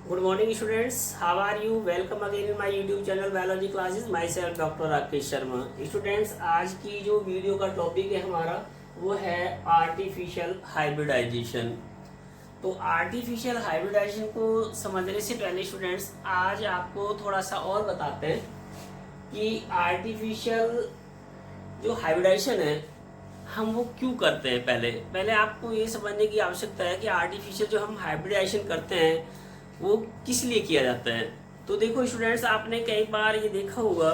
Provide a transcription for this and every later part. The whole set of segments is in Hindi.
Good morning students, how are you? Welcome again in my YouTube channel Biology Classes. Myself Dr. Rakesh Sharma. Students, आज की जो वीडियो का टॉपिक है हमारा वो है आर्टिफिशियल हाइब्रिडाइजेशन. तो आर्टिफिशियल हाइब्रिडाइजेशन को समझने से पहले स्टूडेंट्स आज आपको थोड़ा सा और बताते हैं कि आर्टिफिशियल जो हाइब्रिडाइजेशन है हम वो क्यों करते हैं. पहले आपको ये समझने की आवश्यकता है कि आर्टिफिशियल जो हम हाइब्रिडाइजेशन करते हैं वो किस लिए किया जाता है. तो देखो स्टूडेंट्स, आपने कई बार ये देखा होगा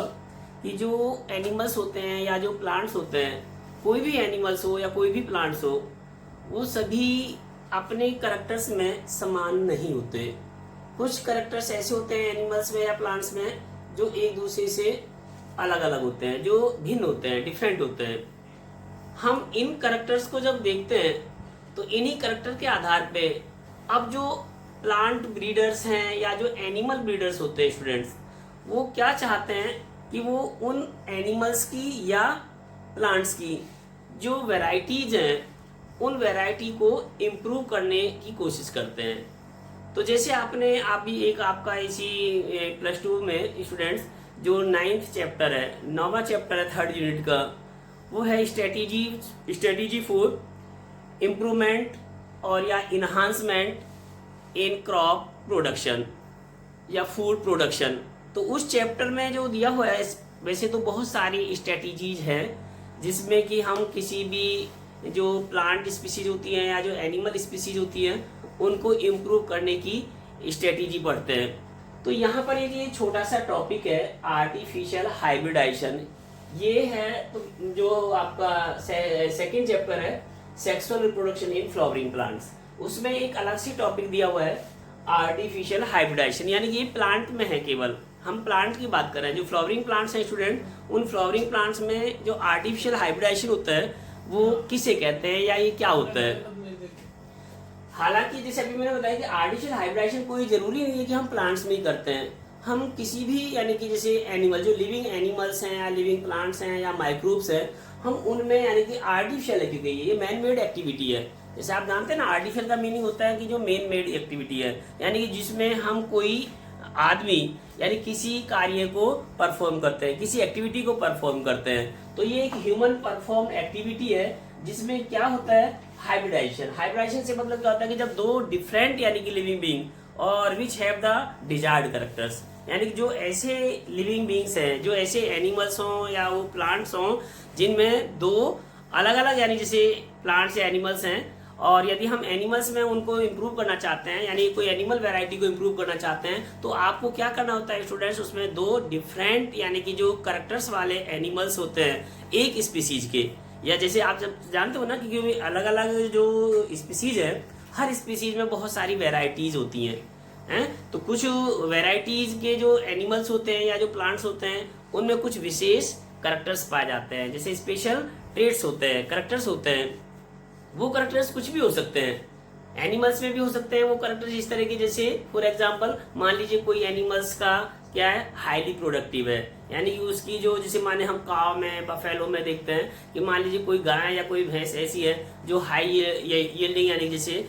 कि जो एनिमल्स होते हैं या जो प्लांट्स होते हैं, कोई भी एनिमल्स हो या कोई भी प्लांट्स हो, वो सभी अपने करैक्टर्स में समान नहीं होते. कुछ करैक्टर्स ऐसे होते हैं एनिमल्स में या प्लांट्स में जो एक दूसरे से अलग अलग होते हैं, जो भिन्न होते हैं, डिफरेंट होते हैं. हम इन करैक्टर्स को जब देखते हैं तो इन्हीं करैक्टर के आधार पे अब जो प्लांट ब्रीडर्स हैं या जो एनिमल ब्रीडर्स होते हैं स्टूडेंट्स, वो क्या चाहते हैं कि वो उन एनिमल्स की या प्लांट्स की जो वैरायटीज हैं उन वैरायटी को इम्प्रूव करने की कोशिश करते हैं. तो जैसे आप भी एक आपका इसी +2 में स्टूडेंट्स जो 9th चैप्टर है, 9वां चैप्टर है 3rd यूनिट का, वो है स्ट्रेटेजी फॉर इम्प्रूवमेंट और या इन्हांसमेंट इन क्रॉप प्रोडक्शन या फूड प्रोडक्शन. तो उस चैप्टर में जो दिया हुआ है, वैसे तो बहुत सारी स्ट्रेटजीज हैं जिसमें कि हम किसी भी जो प्लांट स्पीसीज होती हैं या जो एनिमल स्पीसीज होती हैं उनको इम्प्रूव करने की स्ट्रेटजी पढ़ते हैं. तो यहाँ पर ये छोटा सा टॉपिक है आर्टिफिशियल हाइब्रिडाइजेशन. ये है तो जो आपका 2nd चैप्टर है sexual reproduction in flowering plants. उसमें एक अलग सी टॉपिक दिया हुआ है आर्टिफिशियल हाइब्रिडाइजेशन, यानी कि ये प्लांट में है. केवल हम प्लांट की बात कर रहे हैं. जो फ्लावरिंग प्लांट्स हैं स्टूडेंट, उन फ्लावरिंग प्लांट्स में जो आर्टिफिशियल हाइब्रिडाइजेशन होता है वो किसे कहते हैं या ये क्या होता है. हालांकि जैसे अभी मैंने बताया कि आर्टिफिशियल हाइब्रिडाइजेशन कोई जरूरी नहीं है कि हम प्लांट्स में ही करते हैं. हम किसी भी यानी कि जैसे एनिमल जो लिविंग एनिमल्स हैं या लिविंग प्लांट्स हैं या माइक्रोब्स हैं, हम उनमें यानी कि आर्टिफिशियल है क्योंकि ये मैन मेड एक्टिविटी है. जैसे आप जानते हैं ना, आर्टिफिशियल का मीनिंग होता है कि जो मेन मेड एक्टिविटी है, यानी कि जिसमें हम कोई आदमी यानी किसी कार्य को परफॉर्म करते हैं, किसी एक्टिविटी को परफॉर्म करते हैं. तो ये एक ह्यूमन परफॉर्म एक्टिविटी है जिसमें क्या होता है हाइब्रिडाइजेशन. हाइब्रिडाइजेशन से मतलब क्या होता है कि जब दो डिफरेंट यानी कि लिविंग बीइंग और which have the desired characters, यानी कि जो ऐसे लिविंग बीइंग्स हैं, जो ऐसे एनिमल्स हों या वो प्लांट्स हों जिनमें दो अलग अलग यानी जैसे प्लांट्स या एनिमल्स हैं, और यदि हम एनिमल्स में उनको इम्प्रूव करना चाहते हैं यानी कोई एनिमल वैरायटी को इम्प्रूव करना चाहते हैं, तो आपको क्या करना होता है स्टूडेंट्स, उसमें दो डिफरेंट यानी कि जो कैरेक्टर्स वाले एनिमल्स होते हैं एक स्पीसीज के, या जैसे आप जब जानते हो ना कि अलग अलग जो स्पीसीज है, हर स्पीसीज में बहुत सारी वेराइटीज होती हैं. तो कुछ वेराइटीज के जो एनिमल्स होते हैं या जो प्लांट्स होते हैं उनमें कुछ विशेष कैरेक्टर्स पाए जाते हैं, जैसे स्पेशल ट्रेट्स होते हैं, कैरेक्टर्स होते हैं. वो कैरेक्टर्स कुछ भी हो सकते हैं, एनिमल्स में भी हो सकते हैं वो कैरेक्टर्स इस तरह के. जैसे फॉर एग्जांपल मान लीजिए कोई एनिमल्स का क्या है, हाईली प्रोडक्टिव है, यानी कि उसकी जो जैसे माने हम काव में बफेलो में देखते हैं कि मान लीजिए कोई गाय या कोई भैंस ऐसी है जो हाई यील्डिंग यानी जैसे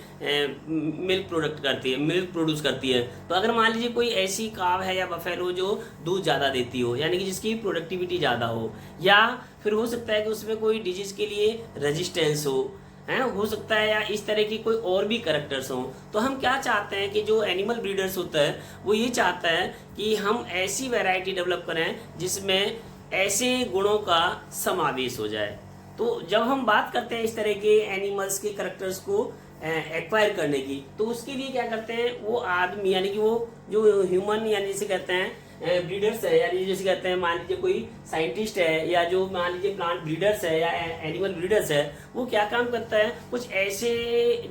मिल्क प्रोड्यूस करती है. तो अगर मान लीजिए कोई ऐसी काव है या बफेलो जो दूध ज़्यादा देती हो, यानी कि जिसकी प्रोडक्टिविटी ज़्यादा हो, या फिर हो सकता है कि उसमें कोई डिजीज के लिए रेजिस्टेंस हो सकता है, या इस तरह की कोई और भी कैरेक्टर्स हों. तो हम क्या चाहते हैं कि जो एनिमल ब्रीडर्स होता है वो ये चाहता है कि हम ऐसी वैरायटी डेवलप करें जिसमें ऐसे गुणों का समावेश हो जाए. तो जब हम बात करते हैं इस तरह के एनिमल्स के कैरेक्टर्स को एक्वायर करने की, तो उसके लिए क्या करते हैं वो आदमी यानी कि वो जो ह्यूमन यानी जिसे कहते हैं ब्रीडर्स है, यानी जैसे कहते हैं मान लीजिए कोई साइंटिस्ट है या जो मान लीजिए प्लांट ब्रीडर्स है या एनिमल ब्रीडर्स है, वो क्या काम करता है, कुछ ऐसे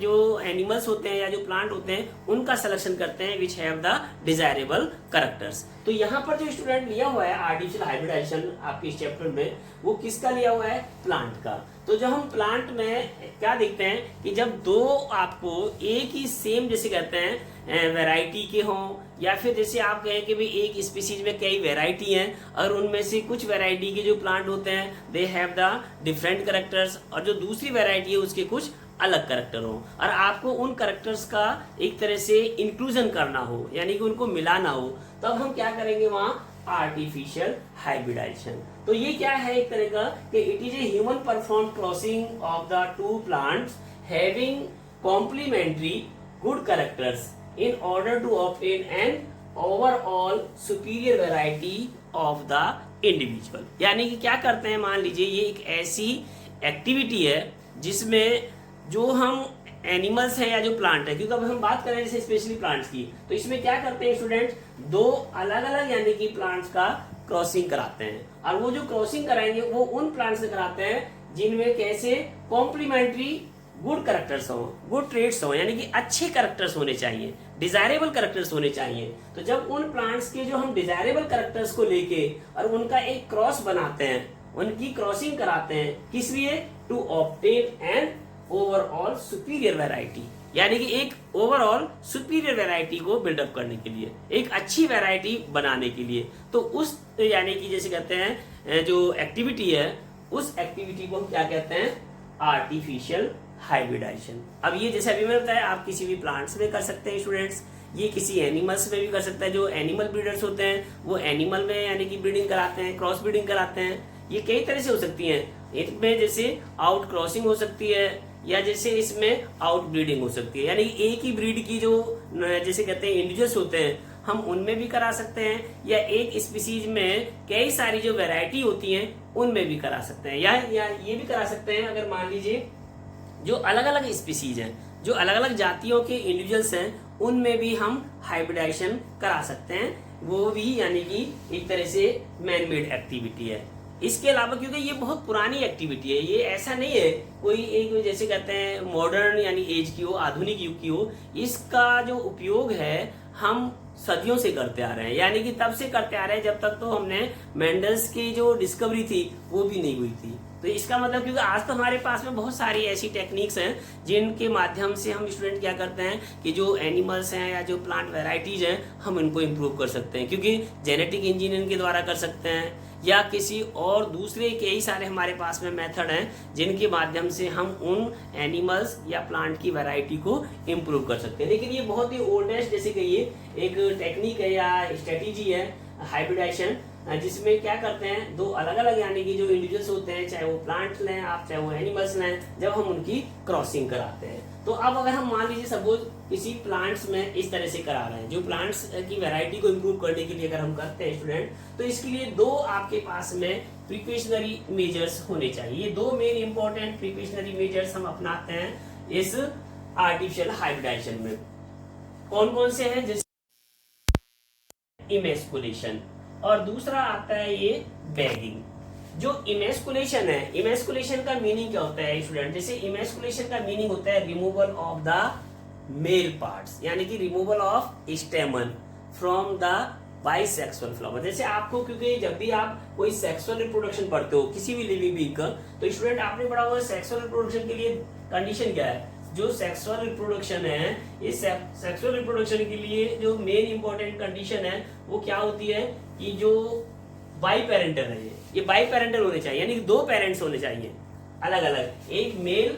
जो एनिमल्स होते हैं या जो प्लांट होते हैं उनका सिलेक्शन करते हैं which have the desirable characters. तो यहाँ पर जो स्टूडेंट लिया हुआ है आर्टिफिशियल हाइब्रिडाइजेशन आपके इस चैप्टर में, वो किसका लिया हुआ है, प्लांट का. तो जब हम प्लांट में क्या देखते हैं कि जब दो आपको एक ही सेम जैसे कहते हैं वैरायटी के हों, या फिर जैसे आप कहें कि भाई एक स्पीसीज में कई वैरायटी हैं और उनमें से कुछ वैरायटी के जो प्लांट होते हैं they have the different characters, और जो दूसरी वैरायटी है उसके कुछ अलग कैरेक्टर हो और आपको उन कैरेक्टर्स का एक तरह से इंक्लूजन करना हो, यानी कि उनको मिलाना हो, तब हम क्या करेंगे वहां आर्टिफिशियल हाइब्रिडाइजेशन। तो ये क्या है एक तरह का कि it is a human perform crossing of the two plants having complementary good characters in order to obtain an overall superior variety of the individual. यानी कि क्या करते हैं, मान लीजिए ये एक ऐसी एक्टिविटी है जिसमें जो हम एनिमल्स हैं या जो प्लांट है, क्योंकि अब हम बात करें जैसे स्पेशली प्लांट्स की, तो इसमें क्या करते हैं स्टूडेंट्स, दो अलग अलग यानी कि प्लांट्स का क्रॉसिंग कराते हैं। और वो जो क्रॉसिंग कराएंगे वो उन प्लांट्स से कराते हैं जिनमें कैसे कॉम्प्लीमेंट्री गुड कैरेक्टर्स हो, गुड ट्रेड्स हो, यानी कि अच्छे कैरेक्टर्स होने चाहिए, डिजायरेबल कैरेक्टर्स होने चाहिए। तो जब उन प्लांट्स के जो हम डिजायरेबल कैरेक्टर्स को लेके और उनका एक क्रॉस बनाते हैं, उनकी क्रॉसिंग कराते हैं, किस लिए, to obtain an overall superior variety, यानी कि एक ओवरऑल सुपीरियर वैरायटी को बिल्डअप करने के लिए, एक अच्छी वैरायटी बनाने के लिए। तो उस यानी कि जैसे कहते हैं जो एक्टिविटी है, उस एक्टिविटी को हम क्या कहते हैं, आर्टिफिशियल हाइब्रिडाइजेशन। अब ये जैसे अभी मैंने बताया, आप किसी भी प्लांट्स में कर सकते हैं स्टूडेंट्स, ये किसी एनिमल्स में भी कर सकते हैं। जो एनिमल ब्रीडर्स होते हैं वो एनिमल में यानी कि ब्रीडिंग कराते हैं, क्रॉस ब्रीडिंग कराते हैं। ये कई तरह से हो सकती है, इसमें जैसे आउट क्रॉसिंग हो सकती है या जैसे इसमें आउट ब्रीडिंग हो सकती है, यानी एक ही ब्रीड की जो जैसे कहते हैं इंडिविजुअल्स होते हैं हम उनमें भी करा सकते हैं, या एक स्पीसीज में कई सारी जो वैरायटी होती हैं उनमें भी करा सकते हैं, या ये भी करा सकते हैं अगर मान लीजिए जो अलग अलग स्पीसीज हैं, जो अलग अलग जातियों के इंडिविजुअल्स हैं, उनमें भी हम हाइब्रिडाइजेशन करा सकते हैं। वो भी यानी कि एक तरह से मैन मेड एक्टिविटी है। इसके अलावा क्योंकि ये बहुत पुरानी एक्टिविटी है, ये ऐसा नहीं है कोई एक जैसे कहते हैं मॉडर्न यानी एज की हो, आधुनिक युग की हो, इसका जो उपयोग है हम सदियों से करते आ रहे हैं, यानी कि तब से करते आ रहे हैं जब तक तो हमने मेंडल्स की जो डिस्कवरी थी वो भी नहीं हुई थी। तो इसका मतलब क्योंकि आज तो हमारे पास में बहुत सारी ऐसी टेक्निक्स हैं जिनके माध्यम से हम स्टूडेंट क्या करते हैं कि जो एनिमल्स हैं या जो प्लांट वेराइटीज हैं हम इनको इम्प्रूव कर सकते हैं, क्योंकि जेनेटिक इंजीनियरिंग के द्वारा कर सकते हैं या किसी और दूसरे कई सारे हमारे पास में मेथड हैं जिनके माध्यम से हम उन एनिमल्स या प्लांट की वैरायटी को इम्प्रूव कर सकते हैं। लेकिन ये बहुत ही ओल्डेस्ट जैसे कहिए एक टेक्निक है या स्ट्रेटेजी है हाइब्रिडाइजेशन, जिसमें क्या करते हैं दो अलग अलग यानी कि जो इंडिविजुअल्स होते हैं, चाहे वो प्लांट लें आप चाहे वो एनिमल्स लें, जब हम उनकी क्रॉसिंग कराते हैं। तो अब अगर हम मान लीजिए सपोज किसी प्लांट्स में इस तरह से करा रहे हैं, जो प्लांट्स की वैरायटी को इम्प्रूव करने के लिए अगर हम करते हैं स्टूडेंट, तो इसके लिए दो आपके पास में प्रिकॉशनरी मेजर्स होने चाहिए। ये दो मेन इंपॉर्टेंट प्रिकॉशनरी मेजर्स हम अपनाते हैं इस आर्टिफिशियल हाइब्रिडाइजेशन में। कौन कौन से हैं, जैसे इमेस्कुलेशन, और दूसरा आता है ये बैगिंग। जो इमेस्कुलेशन है, इमेस्कुलेशन का मीनिंग क्या होता है स्टूडेंट, जैसे इमेस्कुलेशन का मीनिंग होता है removal of the male parts, यानी कि removal of stamen from the bisexual flower. जैसे आपको क्योंकि जब भी आप कोई सेक्सुअल रिप्रोडक्शन पढ़ते हो किसी भी लिविंग बीइंग का, तो स्टूडेंट आपने पढ़ा हुआ सेक्सुअल रिप्रोडक्शन के लिए कंडीशन क्या है, जो सेक्सुअल रिप्रोडक्शन है, इस सेक्सुअल रिप्रोडक्शन के लिए जो मेन इंपॉर्टेंट कंडीशन है वो क्या होती है कि जो बाई पेरेंटल है, ये बाई पेरेंटल होने चाहिए, यानी कि दो पेरेंट्स होने चाहिए अलग अलग, एक मेल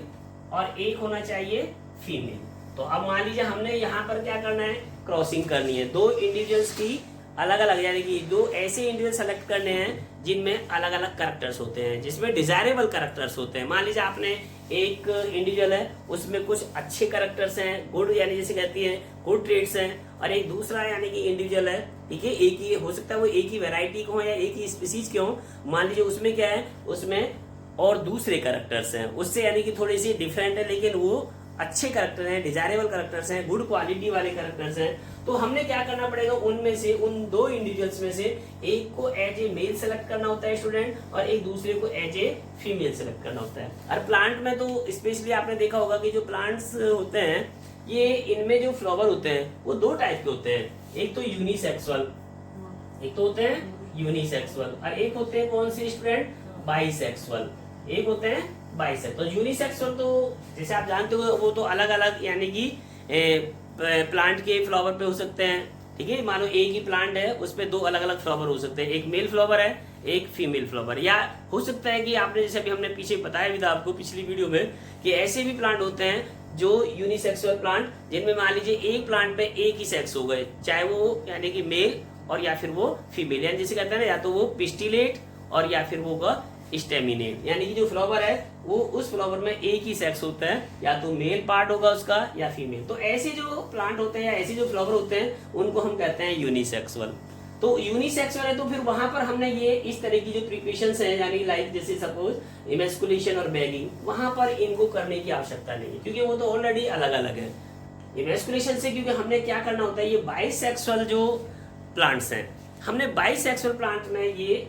और एक होना चाहिए फीमेल। तो अब मान लीजिए हमने यहाँ पर क्या करना है, क्रॉसिंग करनी है, दो इंडिविजुअल्स की अलग अलग, यानी कि दो ऐसे इंडिविजुअल सेलेक्ट करने हैं जिनमें अलग अलग कैरेक्टर्स होते हैं, जिसमें डिजायरेबल कैरेक्टर्स होते हैं। मान लीजिए आपने एक इंडिविजुअल है उसमें कुछ अच्छे कैरेक्टर्स हैं, गुड यानी जैसे कहती है गुड ट्रेड्स हैं, और एक दूसरा यानी कि इंडिविजुअल है, ठीक है, एक ही हो सकता है वो एक ही वैरायटी को हो या एक ही स्पीसीज के हो, मान लीजिए उसमें क्या है, उसमें और दूसरे कैरेक्टर्स हैं उससे यानी कि थोड़े से डिफरेंट है, लेकिन वो अच्छे कैरेक्टर हैं, डिजायरेबल कैरेक्टर्स हैं, गुड क्वालिटी वाले कैरेक्टर्स हैं। तो हमने क्या करना पड़ेगा, उनमें से उन दो इंडिविजुअल्स में से एक को एज ए मेल सेलेक्ट करना होता है स्टूडेंट, और एक दूसरे को एज ए फीमेल सेलेक्ट करना होता है। और प्लांट में तो स्पेशली आपने देखा होगा कि जो प्लांट्स होते हैं ये इनमें जो फ्लावर होते हैं वो दो टाइप के होते हैं, एक तो यूनिसेक्सुअल, एक तो होते हैं यूनिसेक्सुअल, और एक होते हैं कौन से स्टूडेंट, बाइसेक्सुअल, एक होते हैं बाइसेक्सुअल। तो यूनिसेक्सुअल तो जैसे आप जानते हो वो तो अलग अलग यानी कि प्लांट के फ्लावर पे हो सकते हैं, ठीक है, मानो एक ही प्लांट है उस पे दो अलग अलग फ्लावर हो सकते हैं, एक मेल फ्लावर है एक फीमेल फ्लावर। या हो सकता है कि आपने जैसे अभी हमने पीछे बताया भी था आपको पिछली वीडियो में कि ऐसे भी प्लांट होते हैं जो यूनिसेक्सुअल प्लांट, जिनमें मान लीजिए एक प्लांट पे एक ही सेक्स हो गए, चाहे वो यानी कि मेल और या फिर वो फीमेल, यानी जैसे कहते हैं ना या तो वो पिस्टिलेट और या फिर वो होगा स्टेमिनेट, यानी कि जो फ्लावर है वो उस फ्लावर में एक ही सेक्स होता है, या तो मेल पार्ट होगा उसका या फीमेल। तो ऐसे जो प्लांट होते हैं या ऐसे जो फ्लावर होते हैं उनको हम कहते हैं यूनिसेक्सुअल। तो यूनिसेक्सुअल है तो फिर वहां पर हमने ये इस तरह की जो प्रिपरेशंस है, यानी लाइक जैसे सपोज इमेस्कुलेशन और बैगिंग, वहां पर इनको करने की आवश्यकता नहीं है क्योंकि वो तो ऑलरेडी अलग अलग है। इमेस्कुलेशन से क्योंकि हमने क्या करना होता है, ये बाइसेक्सुअल जो प्लांट्स हैं, हमने बाइसेक्सुअल प्लांट में ये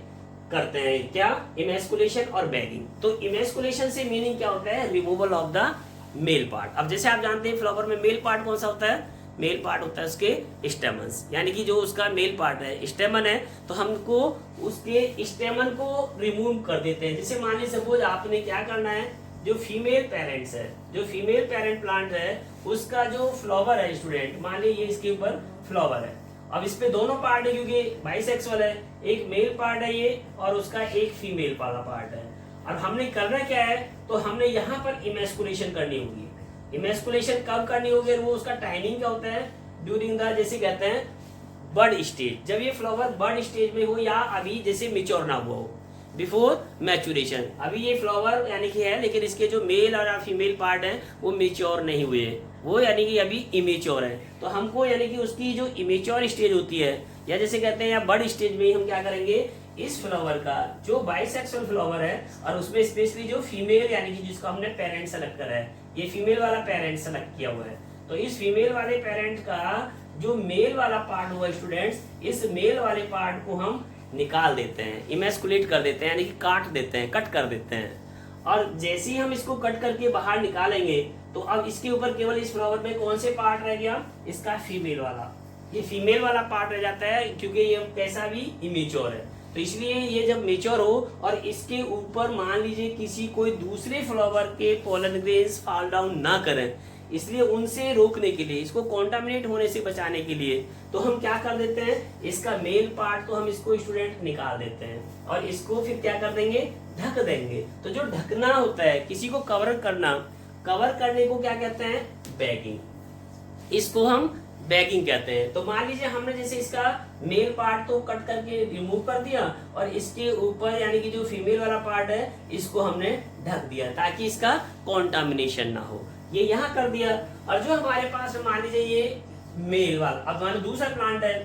करते हैं क्या, इमेस्कुलेशन और बैगिंग। तो इमेस्कुलेशन से मीनिंग क्या होता है, removal of the male part. अब जैसे आप जानते हैं फ्लावर में मेल पार्ट कौन सा होता है, मेल पार्ट होता है उसके स्टेमन्स, यानी कि जो उसका मेल पार्ट है स्टेमन है, तो हमको उसके स्टेमन को रिमूव कर देते हैं। जैसे मान लीजिए सपोज आपने क्या करना है, जो फीमेल पेरेंट्स है, जो फीमेल पेरेंट प्लांट है उसका जो फ्लावर है स्टूडेंट, मान लीजिए इसके ऊपर फ्लावर है, अब इस पे दोनों पार्ट है क्योंकि बाइसेक्सुअल है, एक मेल पार्ट है ये और उसका एक फीमेल वाला पार्ट है। अब हमने करना क्या है, तो हमने यहाँ पर इमेस्कुलेशन करनी होगी। इमेस्कुलेशन कब करनी होगी, वो उसका टाइमिंग क्या होता है, ड्यूरिंग द जैसे कहते हैं बर्ड स्टेज, जब ये फ्लावर बर्ड स्टेज में हो या अभी जैसे मेच्योर ना हुआ हो, बिफोर मैचुरेशन। अभी ये फ्लावर यानी कि है लेकिन इसके जो मेल और फीमेल पार्ट है वो मेच्योर नहीं हुए, वो यानी कि अभी इमेच्योर है। तो हमको यानी कि उसकी जो इमेच्योर स्टेज होती है या जैसे कहते हैं या बर्ड स्टेज में हम क्या करेंगे, इस फ्लावर का जो बाइसेक्सुअल फ्लावर है और उसमें स्पेशली जो फीमेल यानी कि जिसको हमने पेरेंट सेलेक्ट करा है, ये फीमेल वाला पेरेंट सेलेक्ट किया हुआ है, तो इस फीमेल वाले पेरेंट का जो मेल वाला पार्ट हुआ स्टूडेंट्स, इस मेल वाले पार्ट को हम निकाल देते हैं, इमेस्कुलेट कर देते हैं, यानी कि काट देते हैं, कट कर देते हैं। और जैसे ही हम इसको कट करके बाहर निकालेंगे तो अब इसके ऊपर केवल इस फ्लावर में कौन से पार्ट रह गया, इसका फीमेल वाला, ये फीमेल वाला पार्ट रह जाता है क्योंकि ये कैसा भी इमेच्योर है। तो इसलिए ये जब मेच्योर हो और इसके ऊपर मान लीजिए किसी कोई दूसरे फ्लावर के पोलन ग्रेन्स फॉल डाउन ना करें, इसलिए उनसे रोकने के लिए, इसको कॉन्टामिनेट होने से बचाने के लिए, तो हम क्या कर देते हैं, इसका मेल पार्ट तो हम इसको स्टूडेंट निकाल देते हैं और इसको फिर क्या कर देंगे, ढक देंगे। तो जो ढकना होता है, किसी को कवर करना, कवर करने को क्या कहते हैं, बैगिंग, इसको हम बैगिंग कहते हैं। तो मान लीजिए हमने जैसे इसका मेल पार्ट तो कट करके रिमूव कर दिया और इसके ऊपर यानी कि जो फीमेल वाला पार्ट है इसको हमने ढक दिया ताकि इसका कॉन्टामिनेशन ना हो, ये यहाँ कर दिया। और जो हमारे पास मान लीजिए ये मेल वाला, अब हमारा दूसरा प्लांट है,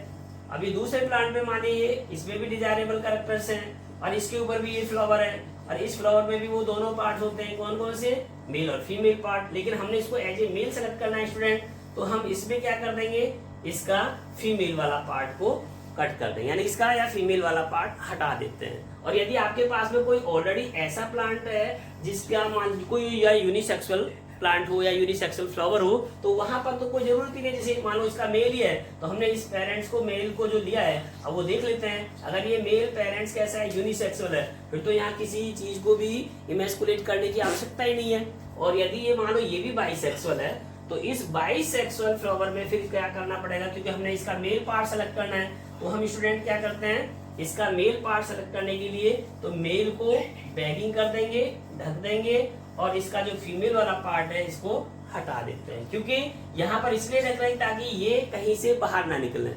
अभी दूसरे प्लांट में मान लीजिए इसमें भी डिजायरेबल कैरेक्टर्स हैं और इसके ऊपर भी ये फ्लावर है और इस फ्लावर में भी वो दोनों पार्ट होते हैं, कौन कौन से, मेल और फीमेल पार्ट। लेकिन हमने इसको एज ए मेल सेलेक्ट करना है स्टूडेंट, तो हम इसमें क्या कर देंगे, इसका फीमेल वाला पार्ट को कट कर देंगे, यानी इसका या फीमेल वाला पार्ट हटा देते हैं। और यदि आपके पास में कोई ऑलरेडी ऐसा प्लांट है जिसका मान कोई या यूनिसेक्सुअल प्लांट हो या यूनिसेक्सुअल फ्लावर हो, तो वहां पर तो कोई जरूरत ही नहीं, जैसे मान लो इसका मेल ही है तो हमने इस पेरेंट्स को, मेल को जो लिया है, अब वो देख लेते हैं अगर ये मेल पेरेंट्स कैसा है, यूनिसेक्सुअल है, फिर तो यहाँ किसी चीज को भी इमेस्कुलेट करने की आवश्यकता ही नहीं है। और यदि ये मान लो ये भी बाइसेक्सुअल है, तो इस बाइसेक्सुअल फ्लावर में फिर क्या करना पड़ेगा, क्योंकि हमने इसका मेल पार्ट सेलेक्ट करना है, तो हम स्टूडेंट क्या करते हैं, इसका मेल पार्ट सेलेक्ट करने के लिए तो मेल को बैगिंग कर देंगे, ढक देंगे और इसका जो फीमेल वाला पार्ट है इसको हटा देते हैं। क्योंकि यहाँ पर इसलिए रख रहे हैं ताकि ये कहीं से बाहर ना निकले,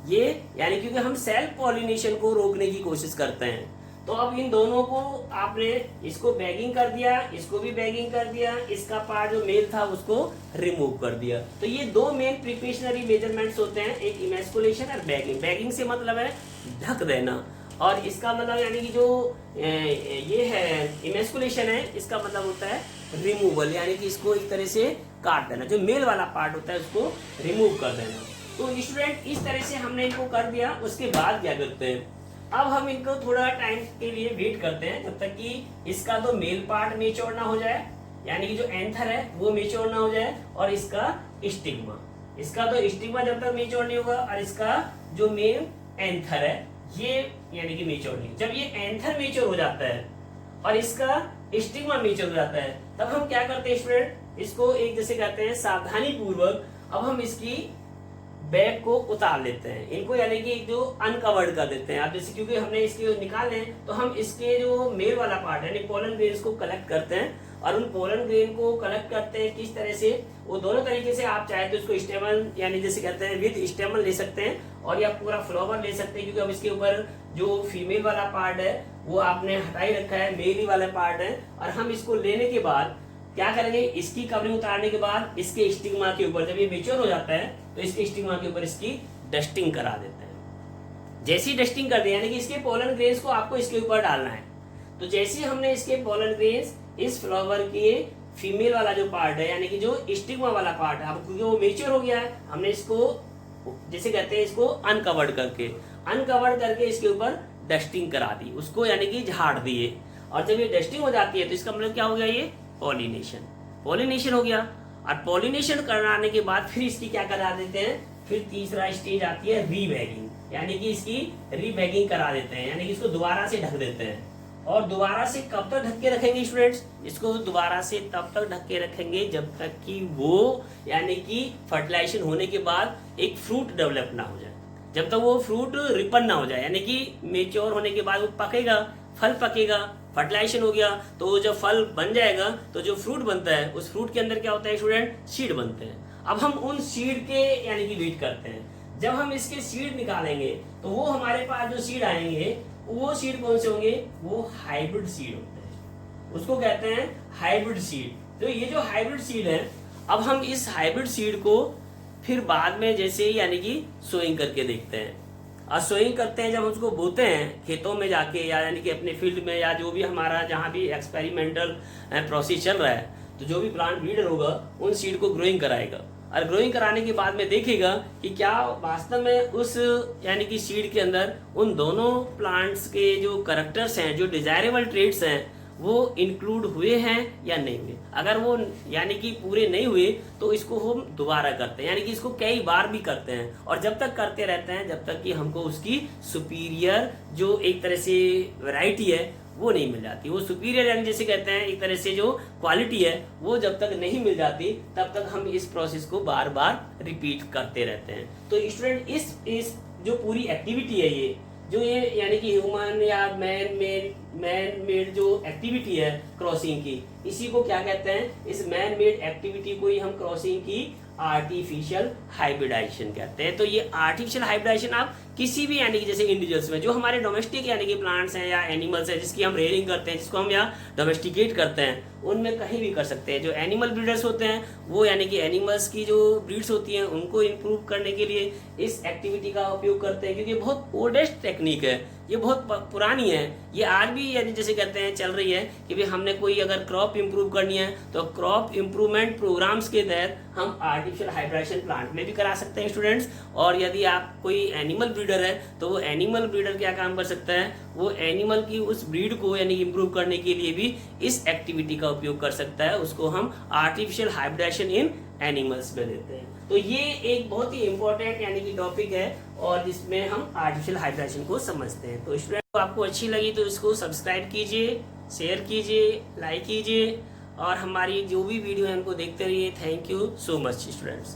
ये यानी क्योंकि हम सेल्फ पॉलिनेशन को रोकने की कोशिश करते हैं। तो अब इन दोनों को आपने इसको बैगिंग कर दिया, इसको भी बैगिंग कर दिया, इसका पार्ट जो मेल था उसको रिमूव कर दिया। तो ये दो मेन प्रिपरेशनरी मेजरमेंट्स होते हैं, एक इमेस्कुलेशन और बैगिंग। बैगिंग से मतलब है ढक देना और इसका मतलब यानी कि जो ये है इमेस्कुलेशन है, इसका मतलब होता है रिमूवल, यानी कि इसको एक तरह से काट देना, जो मेल वाला पार्ट होता है उसको रिमूव कर देना। तो स्टूडेंट इस तरह से हमने इनको कर दिया। उसके बाद क्या करते हैं, अब हम इनको थोड़ा टाइम के लिए वेट करते हैं जब तक कि इसका तो मेल पार्ट मेच्योर ना हो जाए, यानी कि जो एंथर है वो मेच्योर ना हो जाए, और इसका स्टिग्मा, इसका तो स्टिग्मा जब तक मेच्योर नहीं होगा और इसका जो मेन एंथर है ये यानी कि मेच्योर नहीं। जब ये एंथर मेच्योर हो जाता है और इसका स्टिग्मा मेच्योर हो जाता है, तब हम क्या करते हैं स्टूडेंट, इसको एक जैसे कहते हैं सावधानी पूर्वक अब हम इसकी बैग को उतार लेते हैं, इनको यानी कि जो अनकवर्ड कर देते हैं। अब जैसे क्योंकि हमने इसके निकाले हैं तो हम इसके जो मेल वाला पार्ट है यानी पोलन ग्रेन्स को कलेक्ट करते हैं, और उन पोलन ग्रेन को कलेक्ट करते हैं किस तरह से, वो दोनों तरीके से। आप चाहे तो इसको स्टेमन यानी जैसे कहते हैं विद स्टेमन ले सकते हैं, और या पूरा फ्लावर ले सकते हैं, क्योंकि अब इसके ऊपर जो फीमेल वाला पार्ट है वो आपने हटाई रखा है, मेल ही वाला पार्ट है। और हम इसको लेने के बाद क्या करेंगे, इसकी कवरिंग उतारने के बाद इसके स्टिग्मा के ऊपर, जब ये मेच्योर हो जाता है तो इसके स्टिग्मा के ऊपर इसकी डस्टिंग करा देते हैं। जैसी डस्टिंग कर दी यानी कि इसके पोलन ग्रेन्स को आपको इसके ऊपर डालना है। तो जैसे हमने इसके पोलन ग्रेन्स इस फ्लावर के फीमेल वाला जो पार्ट है यानी कि जो स्टिग्मा वाला पार्ट है, अब क्योंकि वो मेच्योर हो गया है, हमने इसको जैसे कहते हैं इसको अनकवर्ड करके इसके ऊपर डस्टिंग करा दी, उसको यानी कि झाड़ दिए। और जब ये डस्टिंग हो जाती है तो इसका मतलब क्या हो गया, ये पॉलिनेशन हो गया। और पॉलिनेशन कराने के बाद फिर इसकी क्या करा देते हैं, फिर तीसरा स्टेज आती है रीबैगिंग, यानी कि इसकी रीबैगिंग करा देते हैं, यानी कि इसको दोबारा से ढक देते हैं। और दोबारा से कब तक ढक के रखेंगे स्टूडेंट्स, इसको दोबारा से तब तक ढक के रखेंगे जब तक कि वो यानी कि फर्टिलाइजेशन होने के बाद एक फ्रूट डेवलप ना हो जाए, जब तक वो फ्रूट रिपन ना हो जाए, यानी कि मेच्योर होने के बाद वो पकेगा, फल पकेगा, फर्टिलाइजेशन हो गया, तो वो जब फल बन जाएगा तो जो फ्रूट बनता है उस फ्रूट के अंदर क्या होता है स्टूडेंट, सीड बनते हैं। अब हम उन सीड के यानी कि वेट करते हैं, जब हम इसके सीड निकालेंगे तो वो हमारे पास जो सीड आएंगे वो सीड कौन से होंगे, वो हाइब्रिड सीड होते हैं, उसको कहते हैं हाइब्रिड सीड। तो ये जो हाइब्रिड सीड है, अब हम इस हाइब्रिड सीड को फिर बाद में जैसे यानी कि सोइंग करके देखते हैं। और सोइंग करते हैं जब उसको बोते हैं खेतों में जाके, या यानी कि अपने फील्ड में, या जो भी हमारा जहाँ भी एक्सपेरिमेंटल प्रोसेस चल रहा है, तो जो भी प्लांट ब्रीडर होगा उन सीड को ग्रोइंग कराएगा, और ग्रोइंग कराने के बाद में देखेगा कि क्या वास्तव में उस यानी कि सीड के अंदर उन दोनों प्लांट्स के जो कैरेक्टर्स हैं, जो डिजायरेबल ट्रेट्स हैं, वो इंक्लूड हुए हैं या नहीं हुए। अगर वो यानी कि पूरे नहीं हुए तो इसको हम दोबारा करते हैं, यानी कि इसको कई बार भी करते हैं, और जब तक करते रहते हैं जब तक कि हमको उसकी सुपीरियर जो एक तरह से वैरायटी है वो नहीं मिल जाती। वो सुपीरियर यानी जैसे कहते हैं एक तरह से जो क्वालिटी है वो जब तक नहीं मिल जाती तब तक हम इस प्रोसेस को बार बार रिपीट करते रहते हैं। तो स्टूडेंट इस जो पूरी एक्टिविटी है, ये जो ये यानी कि ह्यूमन या मैन मेड जो एक्टिविटी है क्रॉसिंग की, इसी को क्या कहते हैं, इस मैन मेड एक्टिविटी को ही हम क्रॉसिंग की आर्टिफिशियल हाइब्रिडाइजेशन कहते हैं। तो ये आर्टिफिशियल हाइब्रिडाइजेशन आप किसी भी यानी कि जैसे इंडिविजुअल्स में जो हमारे डोमेस्टिक यानी कि प्लांट्स हैं या एनिमल्स हैं जिसकी हम रेयरिंग करते हैं, जिसको हम यहाँ डोमेस्टिकेट करते हैं, उनमें कहीं भी कर सकते हैं। जो एनिमल ब्रीडर्स होते हैं वो यानी कि एनिमल्स की जो ब्रीड्स होती हैं उनको इम्प्रूव करने के लिए इस एक्टिविटी का उपयोग करते हैं, क्योंकि बहुत ओल्डेस्ट टेक्निक है, ये बहुत पुरानी है, ये आज भी यानी जैसे कहते हैं चल रही है कि भाई हमने कोई अगर क्रॉप इंप्रूव करनी है तो क्रॉप इंप्रूवमेंट प्रोग्राम्स के तहत हम आर्टिफिशियल हाइब्रिडाइजेशन प्लांट में भी करा सकते हैं स्टूडेंट्स। और यदि आप कोई एनिमल ब्रीडर है तो वो एनिमल ब्रीडर क्या काम कर सकता है, वो एनिमल की उस ब्रीड को यानी इंप्रूव करने के लिए भी इस एक्टिविटी का उपयोग कर सकता है, उसको हम आर्टिफिशियल हाइब्रिडाइजेशन इन एनिमल्स में देते हैं। तो ये एक बहुत ही इंपॉर्टेंट यानी कि टॉपिक है और जिसमें हम आर्टिफिशियल हाइब्रिडाइजेशन को समझते हैं। तो स्टूडेंट को आपको अच्छी लगी तो इसको सब्सक्राइब कीजिए, शेयर कीजिए, लाइक कीजिए, और हमारी जो भी वीडियो है उनको देखते रहिए। Thank you so much students.